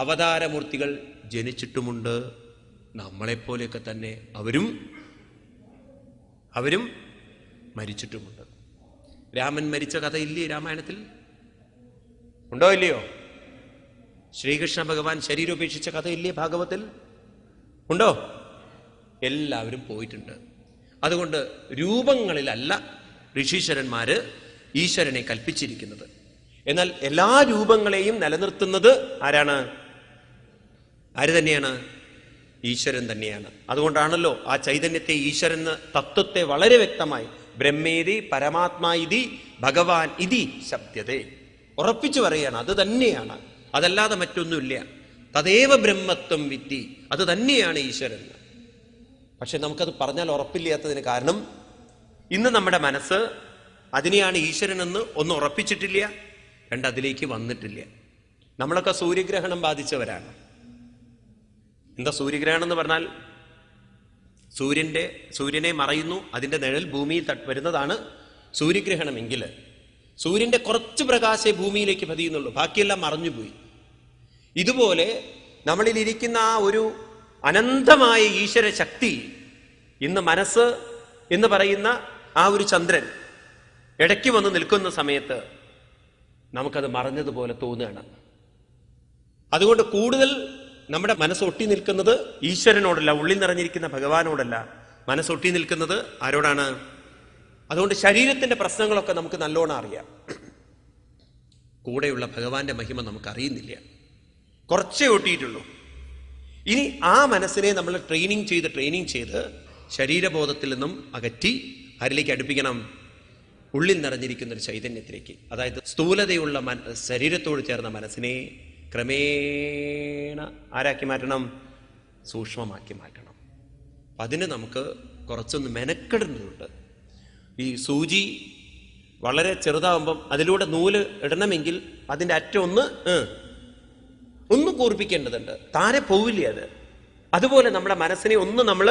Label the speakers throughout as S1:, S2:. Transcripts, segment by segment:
S1: അവതാരമൂർത്തികൾ ജനിച്ചിട്ടുമുണ്ട്. നമ്മളെപ്പോലെയൊക്കെ തന്നെ അവരും മരിച്ചിട്ടുമുണ്ട്. രാമൻ മരിച്ച കഥയില്ലേ രാമായണത്തിൽ? ഉണ്ടോ ഇല്ലയോ? ശ്രീകൃഷ്ണ ഭഗവാൻ ശരീരം ഉപേക്ഷിച്ച കഥയില്ലേ ഭാഗവത്തിൽ? ഉണ്ടോ? എല്ലാവരും പോയിട്ടുണ്ട്. അതുകൊണ്ട് രൂപങ്ങളിലല്ല ഋഷീശ്വരന്മാര് ഈശ്വരനെ കൽപ്പിച്ചിരിക്കുന്നത്. എന്നാൽ എല്ലാ രൂപങ്ങളെയും നിലനിർത്തുന്നത് ആര് തന്നെയാണ്? ഈശ്വരൻ തന്നെയാണ്. അതുകൊണ്ടാണല്ലോ ആ ചൈതന്യത്തെ, ഈശ്വരൻ തത്വത്തെ വളരെ വ്യക്തമായി ബ്രഹ്മേതി പരമാത്മാ ഇതി ഭഗവാൻ ഇതി ശബ്ദതേ ഉറപ്പിച്ചു പറയാണ്. അത് തന്നെയാണ്, അതല്ലാതെ മറ്റൊന്നുമില്ല. തദേവ ബ്രഹ്മത്വം വിദ്ധി, അത് തന്നെയാണ് ഈശ്വരൻ. പക്ഷെ നമുക്കത് പറഞ്ഞാൽ ഉറപ്പില്ലാത്തതിന് കാരണം ഇന്ന് നമ്മുടെ മനസ്സ് അതിനെയാണ് ഈശ്വരനെന്ന് ഒന്ന് ഉറപ്പിച്ചിട്ടില്ല, അതിലേക്ക് വന്നിട്ടില്ല. നമ്മളൊക്കെ സൂര്യഗ്രഹണം ബാധിച്ചവരാണ്. എന്താ സൂര്യഗ്രഹണം എന്ന് പറഞ്ഞാൽ? സൂര്യനെ മറയുന്നു, അതിൻ്റെ നിഴൽ ഭൂമിയിൽ വരുന്നതാണ് സൂര്യഗ്രഹണമെങ്കിൽ സൂര്യന്റെ കുറച്ച് പ്രകാശേ ഭൂമിയിലേക്ക് പതിയുന്നുള്ളൂ, ബാക്കിയെല്ലാം മറഞ്ഞുപോയി. ഇതുപോലെ നമ്മളിലിരിക്കുന്ന ആ ഒരു അനന്തമായ ഈശ്വര ശക്തി ഇന്ന് മനസ്സ് എന്ന് പറയുന്ന ആ ഒരു ചന്ദ്രൻ ഇടയ്ക്ക് വന്ന് നിൽക്കുന്ന സമയത്ത് നമുക്കത് മറഞ്ഞതുപോലെ തോന്നുകയാണ്. അതുകൊണ്ട് കൂടുതൽ നമ്മുടെ മനസ്സൊട്ടി നിൽക്കുന്നത് ഈശ്വരനോടല്ല, ഉള്ളിൽ നിറഞ്ഞിരിക്കുന്ന ഭഗവാനോടല്ല. മനസ്സൊട്ടി നിൽക്കുന്നത് ആരോടാണ്? അതുകൊണ്ട് ശരീരത്തിന്റെ പ്രശ്നങ്ങളൊക്കെ നമുക്ക് നല്ലോണം അറിയാം. കൂടെയുള്ള ഭഗവാന്റെ മഹിമ നമുക്ക് അറിയുന്നില്ല, കുറച്ചേ ഒട്ടിയിട്ടുള്ളൂ. ഇനി ആ മനസ്സിനെ നമ്മൾ ട്രെയിനിങ് ചെയ്ത് ശരീരബോധത്തിൽ നിന്നും അകറ്റി ആരിലേക്ക് അടുപ്പിക്കണം? ഉള്ളിൽ നിറഞ്ഞിരിക്കുന്ന ഒരു ചൈതന്യത്തിലേക്ക്. അതായത് സ്ഥൂലതയുള്ള ശരീരത്തോട് ചേർന്ന മനസ്സിനെ ക്രമേണ ആരാക്കി മാറ്റണം? സൂക്ഷ്മമാക്കി മാറ്റണം. അതിന് നമുക്ക് കുറച്ചൊന്ന് മെനക്കെടേണ്ടതുണ്ട്. ഈ സൂചി വളരെ ചെറുതാവുമ്പം അതിലൂടെ നൂല് ഇടണമെങ്കിൽ അതിൻ്റെ അറ്റം ഒന്ന് കൂർപ്പിക്കേണ്ടതുണ്ട്, താരെ പോവില്ല അത്. അതുപോലെ നമ്മുടെ മനസ്സിനെ ഒന്ന് നമ്മൾ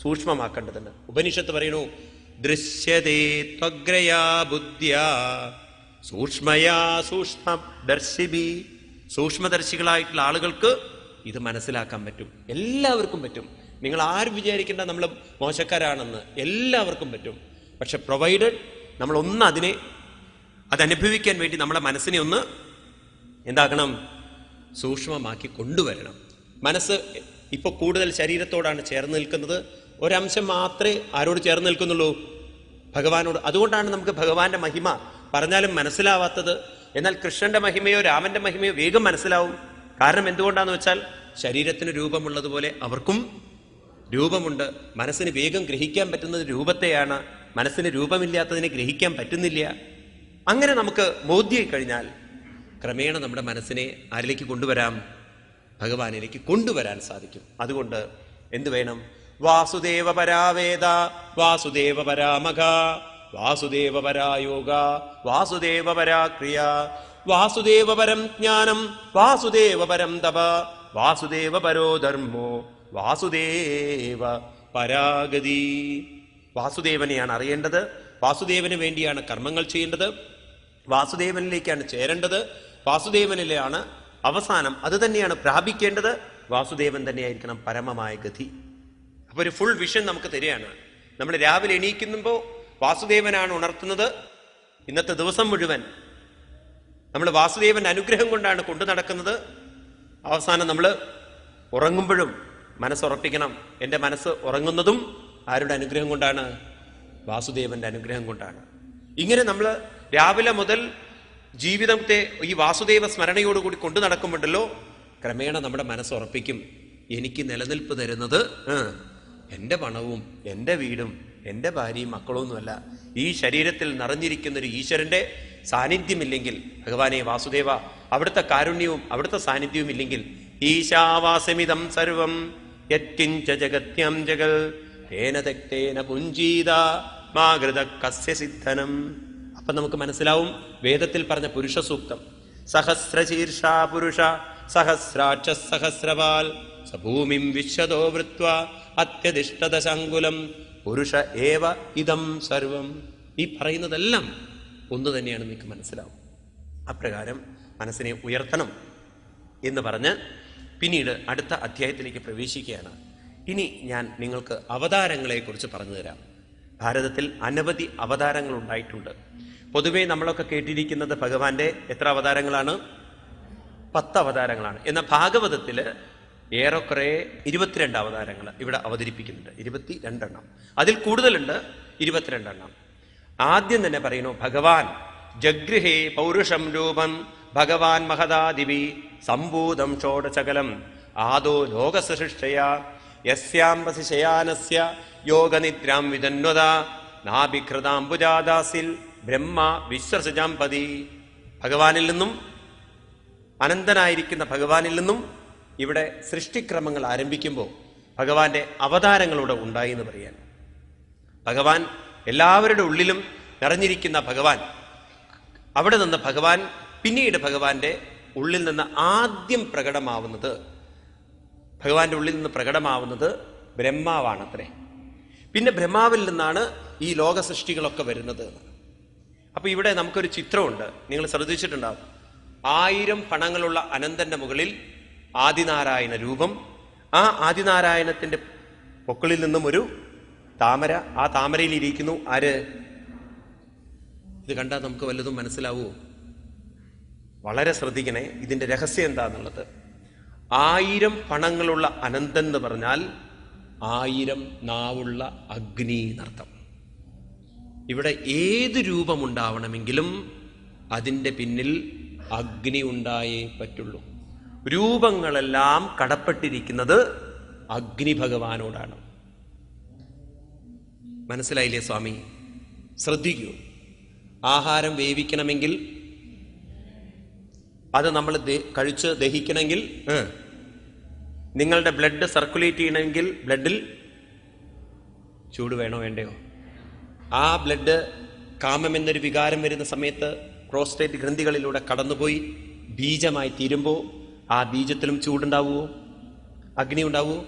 S1: സൂക്ഷ്മമാക്കേണ്ടതുണ്ട്. ഉപനിഷത്ത് പറയണു, ദൃശ്യതേ ത്വഗ്രയാ ബുദ്ധ്യാ സൂക്ഷ്മയാ സൂക്ഷ്മദർശിബി. സൂക്ഷ്മദർശികളായിട്ടുള്ള ആളുകൾക്ക് ഇത് മനസ്സിലാക്കാൻ പറ്റും, എല്ലാവർക്കും പറ്റും. നിങ്ങൾ ആരും വിചാരിക്കേണ്ട നമ്മൾ മോശക്കാരാണെന്ന്, എല്ലാവർക്കും പറ്റും. പക്ഷെ പ്രൊവൈഡഡ് നമ്മളൊന്ന് അതനുഭവിക്കാൻ വേണ്ടി നമ്മളെ മനസ്സിനെ ഒന്ന് എന്താക്കണം? സൂക്ഷ്മമാക്കി കൊണ്ടുവരണം. മനസ്സ് ഇപ്പൊ കൂടുതൽ ശരീരത്തോടാണ് ചേർന്ന് നിൽക്കുന്നത്. ഒരംശം മാത്രമേ ആരോട് ചേർന്ന് നിൽക്കുന്നുള്ളൂ? ഭഗവാനോട്. അതുകൊണ്ടാണ് നമുക്ക് ഭഗവാന്റെ മഹിമ പറഞ്ഞാലും മനസ്സിലാവാത്തത്. എന്നാൽ കൃഷ്ണന്റെ മഹിമയോ രാമന്റെ മഹിമയോ വേഗം മനസ്സിലാവും. കാരണം എന്തുകൊണ്ടാന്ന് വെച്ചാൽ ശരീരത്തിന് രൂപമുള്ളതുപോലെ അവർക്കും രൂപമുണ്ട്. മനസ്സിന് വേഗം ഗ്രഹിക്കാൻ പറ്റുന്നത് രൂപത്തെയാണ്, മനസ്സിന് രൂപമില്ലാത്തതിനെ ഗ്രഹിക്കാൻ പറ്റുന്നില്ല. അങ്ങനെ നമുക്ക് ബോധ്യമായി കഴിഞ്ഞാൽ ക്രമേണ നമ്മുടെ മനസ്സിനെ ആരിലേക്ക് കൊണ്ടുവരാം? ഭഗവാനിലേക്ക് കൊണ്ടുവരാൻ സാധിക്കും. അതുകൊണ്ട് എന്ത് വേണം? വാസുദേവ പരാവേദ വാസുദേവ പരാമഘ വാസുദേവ പരായോഗ വാസുദേവ പരാക്രിയ വാസുദേവ പരം ജ്ഞാനം വാസുദേവ പരം തപ വാസുദേവ പരോ ധർമ്മോ വാസുദേവ പരാഗതി. വാസുദേവനെയാണ് അറിയേണ്ടത്, വാസുദേവന് വേണ്ടിയാണ് കർമ്മങ്ങൾ ചെയ്യേണ്ടത്, വാസുദേവനിലേക്കാണ് ചേരേണ്ടത്, വാസുദേവനിലാണ് അവസാനം, അത് തന്നെയാണ് പ്രാപിക്കേണ്ടത്. വാസുദേവൻ തന്നെയായിരിക്കണം പരമമായ ഗതി. അപ്പൊ ഒരു ഫുൾ വിഷൻ നമുക്ക് തരികയാണ്. നമ്മൾ രാവിലെ എണീക്കുമ്പോൾ വാസുദേവനാണ് ഉണർത്തുന്നത്. ഇന്നത്തെ ദിവസം മുഴുവൻ നമ്മൾ വാസുദേവന്റെ അനുഗ്രഹം കൊണ്ടാണ് കൊണ്ടു നടക്കുന്നത്. അവസാനം നമ്മൾ ഉറങ്ങുമ്പോഴും മനസ്സുറപ്പിക്കണം, എൻ്റെ മനസ്സ് ഉറങ്ങുന്നതും ആരുടെ അനുഗ്രഹം കൊണ്ടാണ്? വാസുദേവന്റെ അനുഗ്രഹം കൊണ്ടാണ്. ഇങ്ങനെ നമ്മൾ രാവിലെ മുതൽ ജീവിതത്തെ ഈ വാസുദേവ സ്മരണയോടുകൂടി കൊണ്ടു നടക്കുമ്പോണ്ടല്ലോ ക്രമേണ നമ്മുടെ മനസ്സുറപ്പിക്കും, എനിക്ക് നിലനിൽപ്പ് തരുന്നത് എൻ്റെ പണവും എൻ്റെ വീടും എൻ്റെ ഭാര്യയും മക്കളൊന്നുമല്ല, ഈ ശരീരത്തിൽ നിറഞ്ഞിരിക്കുന്ന ഒരു ഈശ്വരന്റെ സാന്നിധ്യമില്ലെങ്കിൽ, ഭഗവാനെ വാസുദേവ അവിടുത്തെ കാരുണ്യവും അവിടുത്തെ സാന്നിധ്യവും ഇല്ലെങ്കിൽ, ഈശാവാസമിതം സർവം യത്കിഞ്ച ജഗത്യം ജഗൽ തേന തെക്തേന പുഞ്ചീത മാകൃത കസ്യ സിദ്ധനം. അപ്പൊ നമുക്ക് മനസ്സിലാവും വേദത്തിൽ പറഞ്ഞ പുരുഷ സൂക്തം, സഹസ്രശീർഷ പുരുഷ സഹസ്രാക്ഷ സഹസ്രപാൽ സഭൂമിം വിശ്വതോ വൃത്വ അത്യധിഷ്ഠദശാങ്കുലം പുരുഷ ഏവ ഇതം സർവം. ഈ പറയുന്നതെല്ലാം ഒന്ന് തന്നെയാണ് നിങ്ങൾക്ക് മനസ്സിലാവും. അപ്രകാരം മനസ്സിനെ ഉയർത്തണം. എന്ന് പറഞ്ഞ് പിന്നീട് അടുത്ത അധ്യായത്തിലേക്ക് പ്രവേശിക്കുകയാണ്. ഇനി ഞാൻ നിങ്ങൾക്ക് അവതാരങ്ങളെക്കുറിച്ച് പറഞ്ഞു തരാം. ഭാരതത്തിൽ അനവധി അവതാരങ്ങൾ ഉണ്ടായിട്ടുണ്ട്. പൊതുവേ നമ്മളൊക്കെ കേട്ടിരിക്കുന്നത് ഭഗവാന്റെ എത്ര അവതാരങ്ങളാണ്? 10 അവതാരങ്ങളാണ്. എന്നാൽ ഭാഗവതത്തിൽ ഏറെക്കുറെ 22 അവതാരങ്ങൾ ഇവിടെ അവതരിപ്പിക്കുന്നുണ്ട്. 22 എണ്ണം, അതിൽ കൂടുതലുണ്ട് 22 എണ്ണം. ആദ്യം തന്നെ പറയുന്നു, ഭഗവാൻ ജഗൃഹേ പൗരുഷം രൂപം ഭഗവാൻ മഹദാദിവി സംഭൂതം ഷോഡശകലം ആദോ ലോകസൃഷ്ടയ യസ്യാംബസി ശയാനസ്യ യോഗനിദ്രാം വിതന്വത നാഭികൃതാംബുജാദാസിൽ ബ്രഹ്മ വിശ്വസജാംപതി. ഭഗവാനിൽ നിന്നും, അനന്തനായിരിക്കുന്ന ഭഗവാനിൽ നിന്നും ഇവിടെ സൃഷ്ടിക്രമങ്ങൾ ആരംഭിക്കുമ്പോൾ ഭഗവാന്റെ അവതാരങ്ങളൂടെ ഉണ്ടായി എന്ന് പറയാൻ. ഭഗവാൻ എല്ലാവരുടെ ഉള്ളിലും നിറഞ്ഞിരിക്കുന്ന ഭഗവാൻ, അവിടെ നിന്ന് ഭഗവാൻ പിന്നീട് ഭഗവാന്റെ ഉള്ളിൽ നിന്ന് ആദ്യം പ്രകടമാവുന്നത്, ഭഗവാന്റെ ഉള്ളിൽ നിന്ന് പ്രകടമാവുന്നത് ബ്രഹ്മാവാണത്രേ. പിന്നെ ബ്രഹ്മാവിൽ നിന്നാണ് ഈ ലോക സൃഷ്ടികളൊക്കെ വരുന്നത്. അപ്പൊ ഇവിടെ നമുക്കൊരു ചിത്രമുണ്ട്, നിങ്ങൾ ശ്രദ്ധിച്ചിട്ടുണ്ടാവും. 1000 ഫണങ്ങളുള്ള അനന്തന്റെ മുകളിൽ ആദിനാരായണ രൂപം. ആ ആദിനാരായണത്തിന്റെ പൊക്കിളിൽ നിന്നും ഒരു താമര, ആ താമരയിൽ ഇരിക്കുന്നു ആര്? ഇത് കണ്ടാൽ നമുക്ക് വല്ലതും മനസ്സിലാവുമോ? വളരെ ശ്രദ്ധിക്കണേ, ഇതിന്റെ രഹസ്യം എന്താന്നുള്ളത്. 1000 ഫണങ്ങളുള്ള അനന്തൻ എന്ന് പറഞ്ഞാൽ 1000 നാവുള്ള അഗ്നി എന്നർത്ഥം. ഇവിടെ ഏത് രൂപമുണ്ടാവണമെങ്കിലും അതിൻ്റെ പിന്നിൽ അഗ്നി ഉണ്ടായേ പറ്റുള്ളൂ. രൂപങ്ങളെല്ലാം കടപ്പെട്ടിരിക്കുന്നത് അഗ്നി ഭഗവാനോടാണ്. മനസ്സിലായില്ലേ സ്വാമി? ശ്രദ്ധിക്കൂ. ആഹാരം വേവിക്കണമെങ്കിൽ, അത് നമ്മൾ കഴിച്ച് ദഹിക്കണമെങ്കിൽ, നിങ്ങളുടെ ബ്ലഡ് സർക്കുലേറ്റ് ചെയ്യണമെങ്കിൽ ബ്ലഡിൽ ചൂട് വേണോ വേണ്ടയോ? ആ ബ്ലഡ് കാമം എന്നൊരു വികാരം വരുന്ന സമയത്ത് പ്രോസ്റ്റേറ്റ് ഗ്രന്ഥികളിലൂടെ കടന്നുപോയി ബീജമായി തീരുമ്പോൾ ആ ബീജത്തിലും ചൂടുണ്ടാവുമോ? അഗ്നി ഉണ്ടാവുമോ?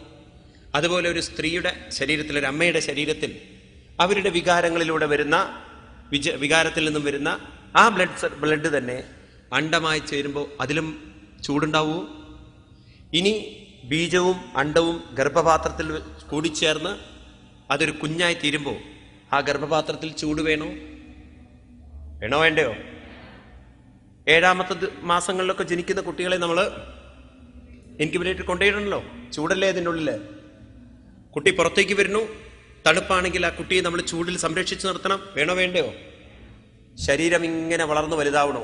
S1: അതുപോലെ ഒരു സ്ത്രീയുടെ ശരീരത്തിൽ, ഒരു അമ്മയുടെ ശരീരത്തിൽ അവരുടെ വികാരങ്ങളിലൂടെ വരുന്ന വികാരത്തിൽ നിന്നും വരുന്ന ആ ബ്ലഡ് തന്നെ അണ്ടമായി ചേരുമ്പോൾ അതിലും ചൂടുണ്ടാവുമോ? ഇനി ബീജവും അണ്ടവും ഗർഭപാത്രത്തിൽ കൂടിച്ചേർന്ന് അതൊരു കുഞ്ഞായി തീരുമ്പോൾ ആ ഗർഭപാത്രത്തിൽ ചൂട് വേണോ വേണ്ടയോ? 7ാമത്തെ മാസങ്ങളിലൊക്കെ ജനിക്കുന്ന കുട്ടികളെ നമ്മൾ ഇൻക്യുബേറ്ററിൽ കൊണ്ടുപോയിടണല്ലോ. ചൂടല്ലേ അതിൻ്റെ ഉള്ളില്. കുട്ടി പുറത്തേക്ക് വരുന്നു, തണുപ്പാണെങ്കിൽ ആ കുട്ടിയെ നമ്മൾ ചൂടിൽ സംരക്ഷിച്ച് നിർത്തണം. വേണോ വേണ്ടയോ? ശരീരം ഇങ്ങനെ വളർന്നു വലുതാവണോ?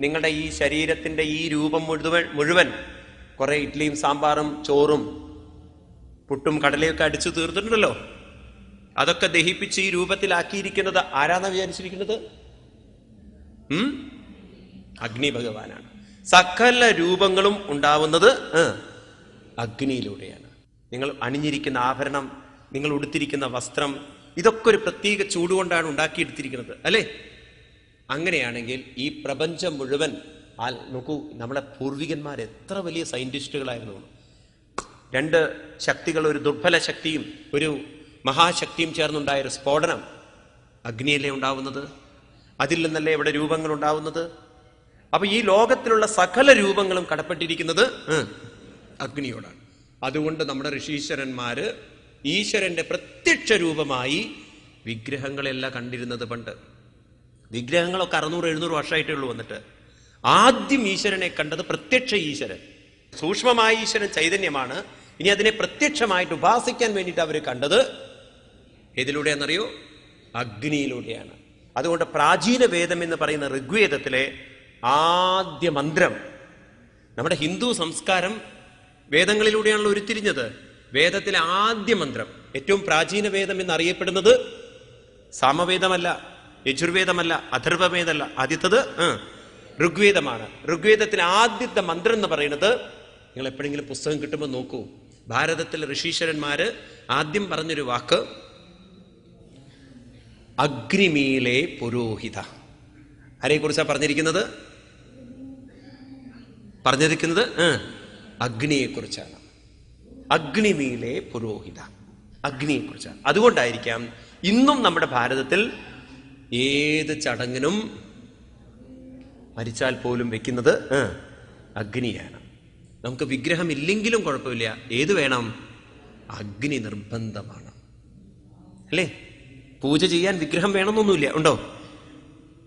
S1: നിങ്ങളുടെ ഈ ശരീരത്തിന്റെ ഈ രൂപം മുഴുവൻ കുറെ ഇഡ്ഡലിയും സാമ്പാറും ചോറും പുട്ടും കടലയൊക്കെ അടിച്ചു തീർത്തിട്ടുണ്ടല്ലോ. അതൊക്കെ ദഹിപ്പിച്ച് ഈ രൂപത്തിലാക്കിയിരിക്കുന്നത് ആരാന്നാ വിചാരിച്ചിരിക്കുന്നത്? അഗ്നി ഭഗവാനാണ്. സകല രൂപങ്ങളും ഉണ്ടാവുന്നത് അഗ്നിയിലൂടെയാണ്. നിങ്ങൾ അണിഞ്ഞിരിക്കുന്ന ആഭരണം, നിങ്ങൾ ഉടുത്തിരിക്കുന്ന വസ്ത്രം, ഇതൊക്കെ ഒരു പ്രത്യേക ചൂടുകൊണ്ടാണ് ഉണ്ടാക്കിയെടുത്തിരിക്കുന്നത്, അല്ലേ? അങ്ങനെയാണെങ്കിൽ ഈ പ്രപഞ്ചം മുഴുവൻ നോക്കൂ, നമ്മുടെ പൂർവികന്മാർ എത്ര വലിയ സയന്റിസ്റ്റുകളായിരുന്നു. 2 ശക്തികൾ, ഒരു ദുർബല ശക്തിയും ഒരു മഹാശക്തിയും ചേർന്നുണ്ടായൊരു സ്ഫോടനം അഗ്നിയല്ലേ ഉണ്ടാവുന്നത്? അതിൽ നിന്നല്ലേ ഇവിടെ രൂപങ്ങൾ ഉണ്ടാവുന്നത്? അപ്പൊ ഈ ലോകത്തിലുള്ള സകല രൂപങ്ങളും കടപ്പെട്ടിരിക്കുന്നത് അഗ്നിയോടാണ്. അതുകൊണ്ട് നമ്മുടെ ഋഷീശ്വരന്മാര് ഈശ്വരന്റെ പ്രത്യക്ഷ രൂപമായി വിഗ്രഹങ്ങളെല്ലാം കണ്ടിരുന്നത്. പണ്ട് വിഗ്രഹങ്ങളൊക്കെ 600-700 വർഷമായിട്ടേ ഉള്ളൂ വന്നിട്ട്. ആദ്യം ഈശ്വരനെ കണ്ടത് പ്രത്യക്ഷ ഈശ്വരൻ, സൂക്ഷ്മമായ ഈശ്വരൻ ചൈതന്യമാണ്. ഇനി അതിനെ പ്രത്യക്ഷമായിട്ട് ഉപാസിക്കാൻ വേണ്ടിയിട്ട് അവർ കണ്ടത് ഏതിലൂടെയാണെന്നറിയോ? അഗ്നിയിലൂടെയാണ്. അതുകൊണ്ട് പ്രാചീന വേദം എന്ന് പറയുന്ന ഋഗ്വേദത്തിലെ ആദ്യ മന്ത്രം, നമ്മുടെ ഹിന്ദു സംസ്കാരം വേദങ്ങളിലൂടെയാണല്ലോ ഉരുത്തിരിഞ്ഞത്. വേദത്തിലെ ആദ്യ മന്ത്രം, ഏറ്റവും പ്രാചീന വേദം എന്നറിയപ്പെടുന്നത് സാമവേദമല്ല, യജുർവേദമല്ല, അഥർവവേദമല്ല, ആദ്യത്തത് ഋഗ്വേദമാണ്. ഋഗ്വേദത്തിലെ ആദ്യത്തെ മന്ത്രം എന്ന് പറയുന്നത്, നിങ്ങൾ എപ്പോഴെങ്കിലും പുസ്തകം കിട്ടുമ്പോൾ നോക്കൂ, ഭാരതത്തിലെ ഋഷീശ്വരന്മാര് ആദ്യം പറഞ്ഞൊരു വാക്ക് അഗ്നിമീലേ പുരോഹിത. ആരെക്കുറിച്ചാണ് പറഞ്ഞിരിക്കുന്നത്? അഗ്നിയെക്കുറിച്ചാണ്. അഗ്നിമീലേ പുരോഹിത, അഗ്നിയെക്കുറിച്ചാണ്. അതുകൊണ്ടായിരിക്കാം ഇന്നും നമ്മുടെ ഭാരതത്തിൽ ഏത് ചടങ്ങിനും മരിച്ചാൽ പോലും വെക്കുന്നത് അഗ്നിയാണ്. നമുക്ക് വിഗ്രഹം ഇല്ലെങ്കിലും കുഴപ്പമില്ല, ഏത് വേണം? അഗ്നി നിർബന്ധമാണ്, അല്ലേ? പൂജ ചെയ്യാൻ വിഗ്രഹം വേണമെന്നൊന്നുമില്ല, ഉണ്ടോ?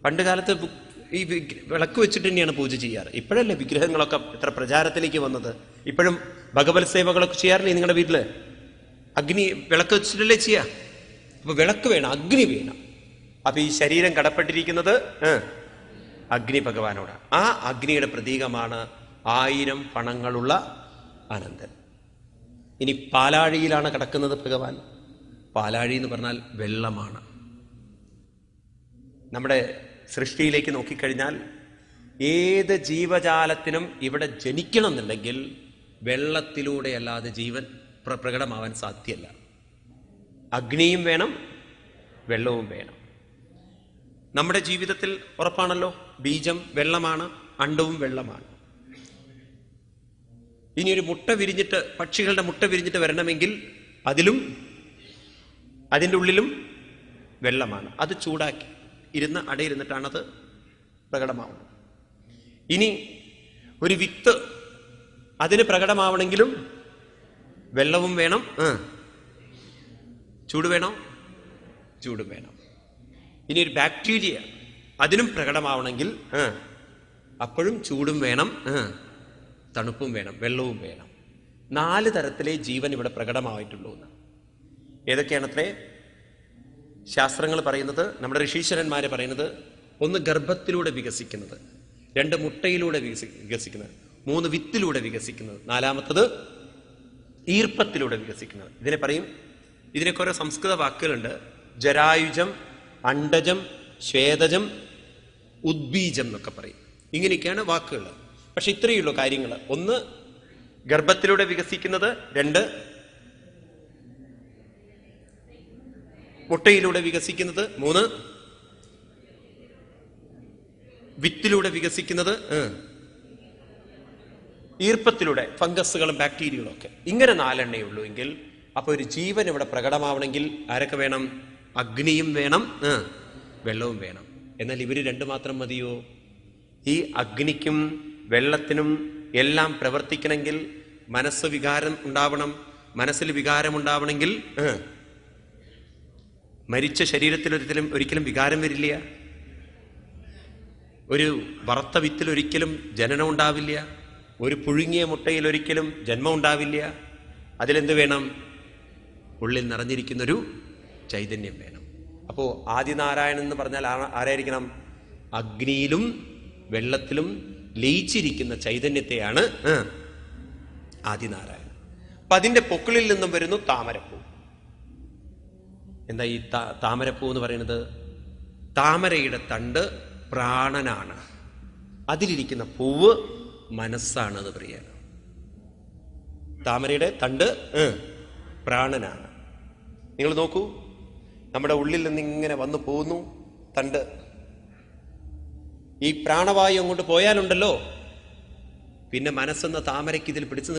S1: പണ്ട് കാലത്ത് ഈ വിളക്ക് വെച്ചിട്ട് തന്നെയാണ് പൂജ ചെയ്യാറ്. ഇപ്പോഴല്ലേ വിഗ്രഹങ്ങളൊക്കെ എത്ര പ്രചാരത്തിലേക്ക് വന്നത്. ഇപ്പോഴും ഭഗവത് സേവകളൊക്കെ ചെയ്യാറില്ലേ നിങ്ങളുടെ വീട്ടില്? അഗ്നി വിളക്ക് വെച്ചിട്ടല്ലേ ചെയ്യാ? അപ്പൊ വിളക്ക് വേണം, അഗ്നി വേണം. അപ്പൊ ഈ ശരീരം കടപ്പെട്ടിരിക്കുന്നത് അഗ്നി ഭഗവാനോടാണ്. ആ അഗ്നിയുടെ പ്രതീകമാണ് 1000 പണങ്ങളുള്ള അനന്തൻ. ഇനി പാലാഴിയിലാണ് കിടക്കുന്നത് ഭഗവാൻ. പാലാഴി എന്ന് പറഞ്ഞാൽ വെള്ളമാണ്. നമ്മുടെ സൃഷ്ടിയിലേക്ക് നോക്കിക്കഴിഞ്ഞാൽ ഏത് ജീവജാലത്തിനും ഇവിടെ ജനിക്കണം എന്നുണ്ടെങ്കിൽ വെള്ളത്തിലൂടെ അല്ലാതെ ജീവൻ പ്രകടമാവാൻ സാധ്യമല്ല. അഗ്നിയും വേണം, വെള്ളവും വേണം. നമ്മുടെ ജീവിതത്തിൽ ഉറപ്പാണല്ലോ, ബീജം വെള്ളമാണ്, അണ്ടവും വെള്ളമാണ്. ഇനി ഒരു മുട്ട വിരിഞ്ഞിട്ട്, പക്ഷികളുടെ മുട്ട വിരിഞ്ഞിട്ട് വരണമെങ്കിൽ അതിൻ്റെ ഉള്ളിലും വെള്ളമാണ്. അത് ചൂടാക്കി അടയിരുന്നിട്ടാണ് അത് പ്രകടമാവുന്നത്. ഇനി ഒരു വിത്ത് അതിന് പ്രകടമാവണമെങ്കിലും വെള്ളവും വേണം, ചൂട് വേണം, ചൂടും വേണം. ഇനി ഒരു ബാക്ടീരിയ അതിനും പ്രകടമാവണമെങ്കിൽ അപ്പോഴും ചൂടും വേണം, തണുപ്പും വേണം, വെള്ളവും വേണം. 4 തരത്തിലേ ജീവൻ ഇവിടെ പ്രകടമായിട്ടുള്ളൂ എന്ന്. ഏതൊക്കെയാണത്രേ ശാസ്ത്രങ്ങൾ പറയുന്നത്, നമ്മുടെ ഋഷീശ്വരന്മാരെ പറയുന്നത്? 1 ഗർഭത്തിലൂടെ വികസിക്കുന്നത്, 2 മുട്ടയിലൂടെ വികസിക്കുന്നത്, 3 വിത്തിലൂടെ വികസിക്കുന്നത്, 4മത്തത് ഈർപ്പത്തിലൂടെ വികസിക്കുന്നത്. ഇതിനെ പറയും, ഇതിനൊക്കെ ഓരോ സംസ്കൃത വാക്കുകളുണ്ട്. ജരായുജം, അണ്ടജം, ശ്വേതജം, ഉദ്ബീജം എന്നൊക്കെ പറയും. ഇങ്ങനെയൊക്കെയാണ് വാക്കുകൾ. പക്ഷെ ഇത്രയുള്ളൂ കാര്യങ്ങൾ. 1 ഗർഭത്തിലൂടെ വികസിക്കുന്നത്, 2 മുട്ടയിലൂടെ വികസിക്കുന്നത്, 3 വിത്തിലൂടെ വികസിക്കുന്നത്, ഈർപ്പത്തിലൂടെ ഫംഗസുകളും ബാക്ടീരിയകളും ഒക്കെ. ഇങ്ങനെ 4 എണ്ണയുള്ളൂ എങ്കിൽ അപ്പൊ ഒരു ജീവൻ ഇവിടെ പ്രകടമാവണമെങ്കിൽ ആരൊക്കെ വേണം? അഗ്നിയും വേണം, വെള്ളവും വേണം. എന്നാൽ ഇവര് 2 മാത്രം മതിയോ? ഈ അഗ്നിക്കും വെള്ളത്തിനും എല്ലാം പ്രവർത്തിക്കണമെങ്കിൽ മനസ്സ് വികാരം ഉണ്ടാവണം. മനസ്സിൽ വികാരം ഉണ്ടാവണമെങ്കിൽ മരിച്ച ശരീരത്തിൽ ഒരിക്കലും വികാരം വരില്ല. ഒരു വറുത്ത വിത്തിൽ ഒരിക്കലും ജനനം ഉണ്ടാവില്ല. ഒരു പുഴുങ്ങിയ മുട്ടയിൽ ഒരിക്കലും ജന്മം ഉണ്ടാവില്ല. അതിലെന്ത് വേണം? ഉള്ളിൽ നിറഞ്ഞിരിക്കുന്നൊരു ചൈതന്യം വേണം. അപ്പോൾ ആദിനാരായണൻ എന്ന് പറഞ്ഞാൽ ആരായിരിക്കണം? അഗ്നിയിലും വെള്ളത്തിലും ലയിച്ചിരിക്കുന്ന ചൈതന്യത്തെയാണ് ആദിനാരായണൻ. അപ്പൊ അതിന്റെ പൊക്കിളിൽ നിന്നും വരുന്നു താമരപ്പൂ. എന്താ ഈ താമരപ്പൂ എന്ന് പറയുന്നത്? താമരയുടെ തണ്ട് പ്രാണനാണ്, അതിലിരിക്കുന്ന പൂവ് മനസ്സാണ് എന്ന് പറയാണ്. താമരയുടെ തണ്ട് പ്രാണനാണ്. നിങ്ങൾ നോക്കൂ, നമ്മുടെ ഉള്ളിൽ നിന്ന് ഇങ്ങനെ വന്നു പോകുന്നു തണ്ട്. ഈ പ്രാണവായു അങ്ങോട്ട് പോയാലുണ്ടല്ലോ, പിന്നെ മനസ്സെന്ന താമരയ്ക്ക് ഇതിൽ പിടിച്ചു